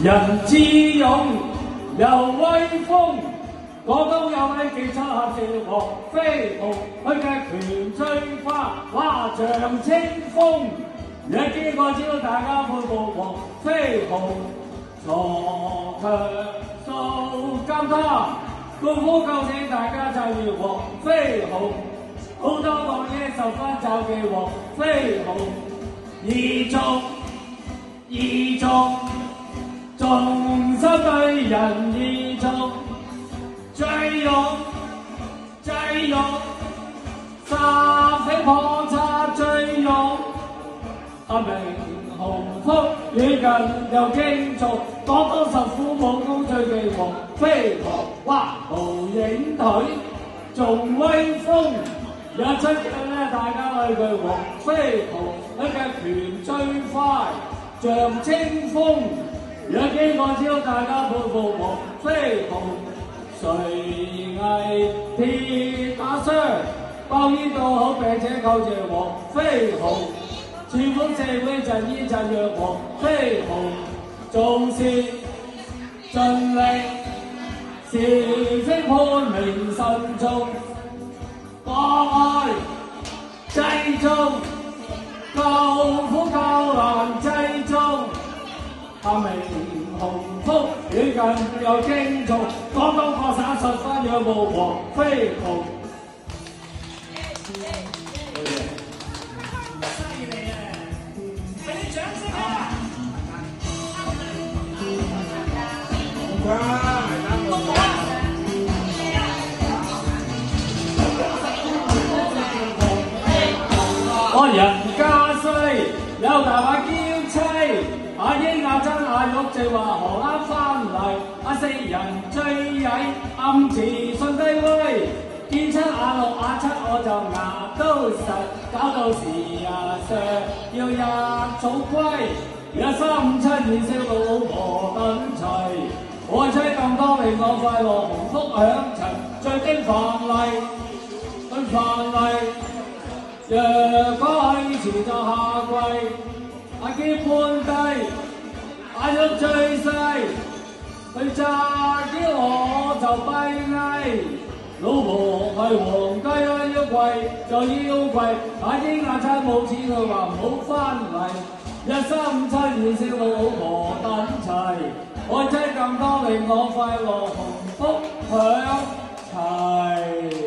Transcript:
人智勇又威風，廣東有位記者合照黃飛鴻，佢嘅拳最快，哇像清風。一經過招大家佩服黃飛鴻，鋤強數監他，功夫夠醒大家就要黃飛鴻，好多講嘢十分就記黃飛鴻，義重重心對人義重，最勇，殺死破賊最勇。阿明雄風遠近又驚重，廣東十虎武功最記黃飛鴻，哇無影腿仲威風，一出嘅咧大家去佢黃飛鴻，佢嘅拳最快像清風，有幾個招大家佩服黃飛鴻，誰藝鐵打傷，包煙都好並且構謝黃飛鴻。全風社會陣衣陣若黃飛鴻，做事盡力，是非判明慎重，博愛濟眾，救苦救難濟眾。阿明雄風遠近又驚重，廣東各省十分仰慕黃飛鴻。我人家衰，有大把嬌妻，阿英阿珍阿玉就話荷蘭翻嚟，阿四人最曳，暗自信低威，見親阿六阿七我就牙都實，搞到時上要入草龜，1、3、5、7年少老婆等齊，愛妻咁多令我快樂鴻福享齊，最經範例。若果以前就下跪，阿堅判低，阿玉最細，佢詐嬌我就閉翳，老婆係皇帝啊要跪就要跪，阿英阿親冇錢佢話唔好翻嚟，1、3、5、7年少老婆等齊，愛妻咁多令我快樂鴻福享齊。